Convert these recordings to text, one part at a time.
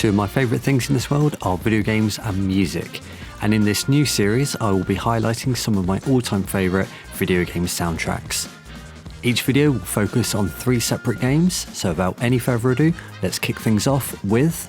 Two of my favourite things in this world are video games and music, and in this new series I will be highlighting some of my all-time favourite video game soundtracks. Each video will focus on 3 separate games, so without any further ado, let's kick things off with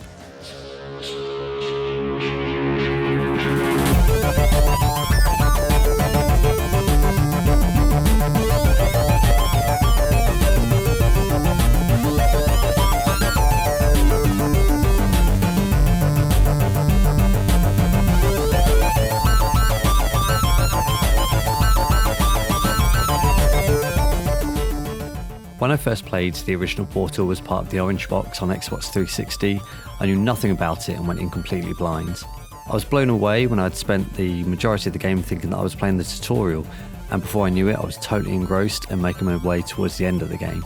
When I first played the original Portal as part of the Orange Box on Xbox 360, I knew nothing about it and went in completely blind. I was blown away when I'd spent the majority of the game thinking that I was playing the tutorial, and before I knew it I was totally engrossed and making my way towards the end of the game.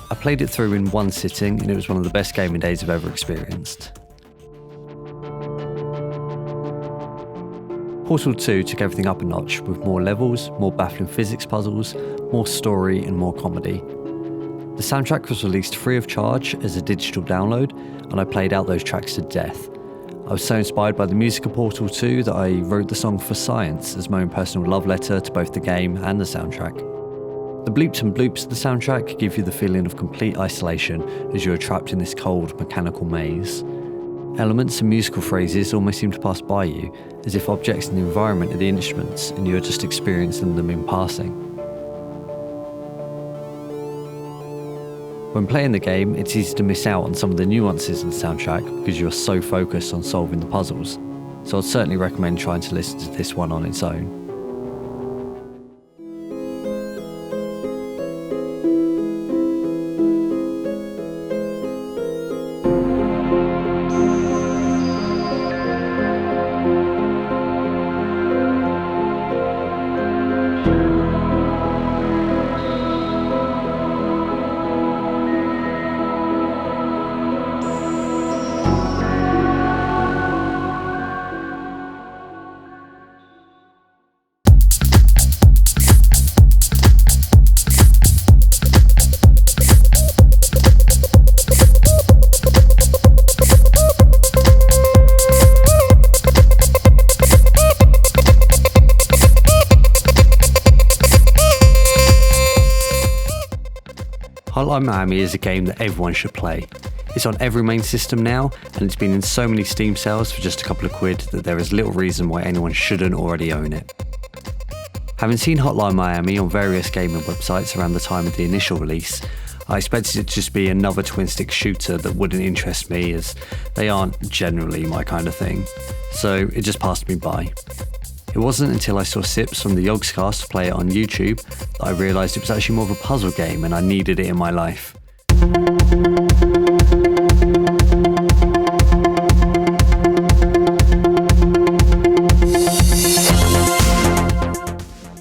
I played it through in one sitting and it was one of the best gaming days I've ever experienced. Portal 2 took everything up a notch with more levels, more baffling physics puzzles, more story and more comedy. The soundtrack was released free of charge as a digital download, and I played out those tracks to death. I was so inspired by the music of Portal 2 that I wrote the song For Science as my own personal love letter to both the game and the soundtrack. The bleeps and bloops of the soundtrack give you the feeling of complete isolation as you are trapped in this cold, mechanical maze. Elements and musical phrases almost seem to pass by you, as if objects in the environment are the instruments and you are just experiencing them in passing. When playing the game, it's easy to miss out on some of the nuances in the soundtrack because you are so focused on solving the puzzles, so I'd certainly recommend trying to listen to this one on its own. Hotline Miami is a game that everyone should play. It's on every main system now, and it's been in so many Steam sales for just a couple of quid that there is little reason why anyone shouldn't already own it. Having seen Hotline Miami on various gaming websites around the time of the initial release, I expected it to just be another twin-stick shooter that wouldn't interest me, as they aren't generally my kind of thing, so it just passed me by. It wasn't until I saw Sips from the Yogscast play it on YouTube that I realised it was actually more of a puzzle game and I needed it in my life.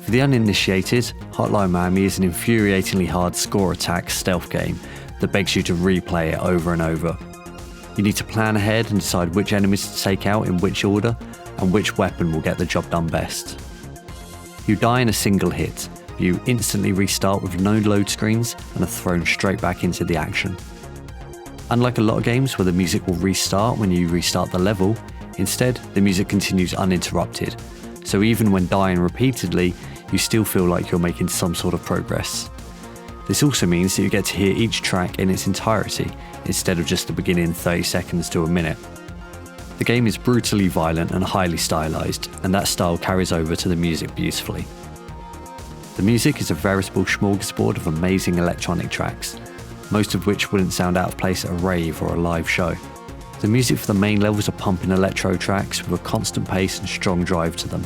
For the uninitiated, Hotline Miami is an infuriatingly hard score attack stealth game that begs you to replay it over and over. You need to plan ahead and decide which enemies to take out in which order, and which weapon will get the job done best. You die in a single hit, but you instantly restart with no load screens and are thrown straight back into the action. Unlike a lot of games where the music will restart when you restart the level, instead the music continues uninterrupted, so even when dying repeatedly, you still feel like you're making some sort of progress. This also means that you get to hear each track in its entirety, instead of just the beginning 30 seconds to a minute. The game is brutally violent and highly stylised, and that style carries over to the music beautifully. The music is a veritable smorgasbord of amazing electronic tracks, most of which wouldn't sound out of place at a rave or a live show. The music for the main levels are pumping electro tracks with a constant pace and strong drive to them,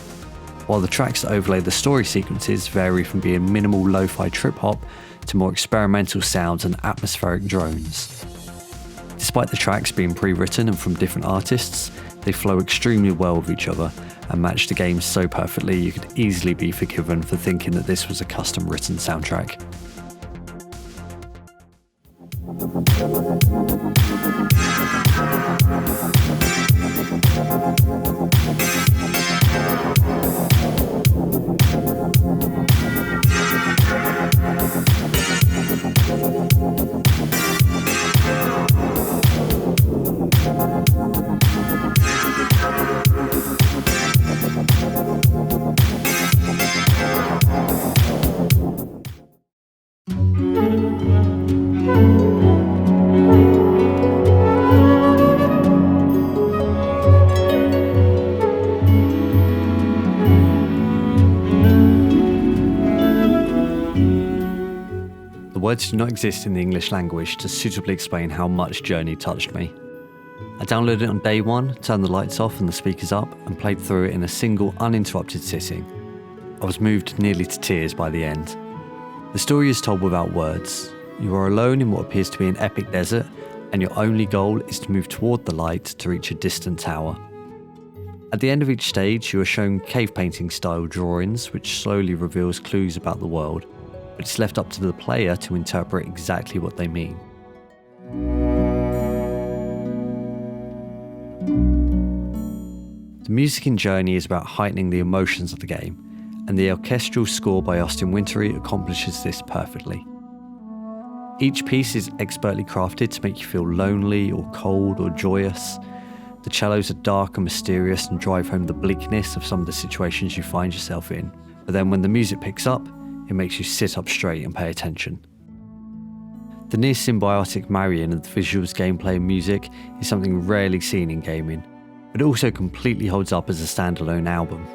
while the tracks that overlay the story sequences vary from being minimal lo-fi trip-hop to more experimental sounds and atmospheric drones. Despite the tracks being pre-written and from different artists, they flow extremely well with each other and match the game so perfectly you could easily be forgiven for thinking that this was a custom-written soundtrack. The words do not exist in the English language to suitably explain how much Journey touched me. I downloaded it on day one, turned the lights off and the speakers up, and played through it in a single uninterrupted sitting. I was moved nearly to tears by the end. The story is told without words. You are alone in what appears to be an epic desert, and your only goal is to move toward the light to reach a distant tower. At the end of each stage, you are shown cave painting style drawings which slowly reveals clues about the world, but it's left up to the player to interpret exactly what they mean. The music in Journey is about heightening the emotions of the game, and the orchestral score by Austin Wintory accomplishes this perfectly. Each piece is expertly crafted to make you feel lonely or cold or joyous. The cellos are dark and mysterious and drive home the bleakness of some of the situations you find yourself in, but then when the music picks up, it makes you sit up straight and pay attention. The near symbiotic marrying of the visuals, gameplay and music is something rarely seen in gaming, but it also completely holds up as a standalone album.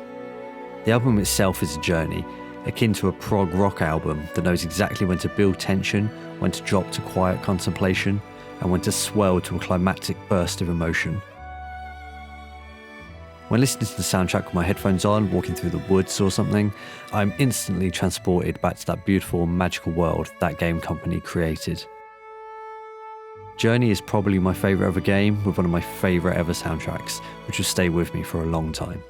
The album itself is a journey, akin to a prog rock album that knows exactly when to build tension, when to drop to quiet contemplation, and when to swell to a climactic burst of emotion. When listening to the soundtrack with my headphones on, walking through the woods or something, I'm instantly transported back to that beautiful and magical world that game company created. Journey is probably my favourite ever game, with one of my favourite ever soundtracks, which will stay with me for a long time.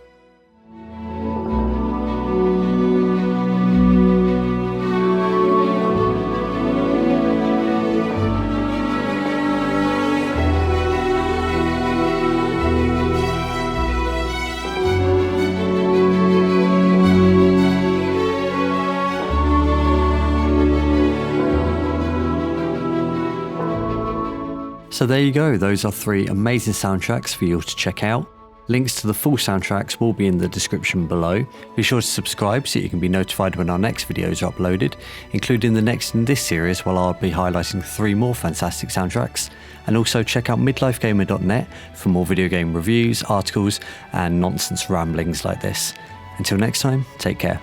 So there you go, those are 3 amazing soundtracks for you to check out. Links to the full soundtracks will be in the description below. Be sure to subscribe so you can be notified when our next videos are uploaded, including the next in this series, where I'll be highlighting 3 more fantastic soundtracks. And also check out midlifegamer.net for more video game reviews, articles and nonsense ramblings like this. Until next time, take care.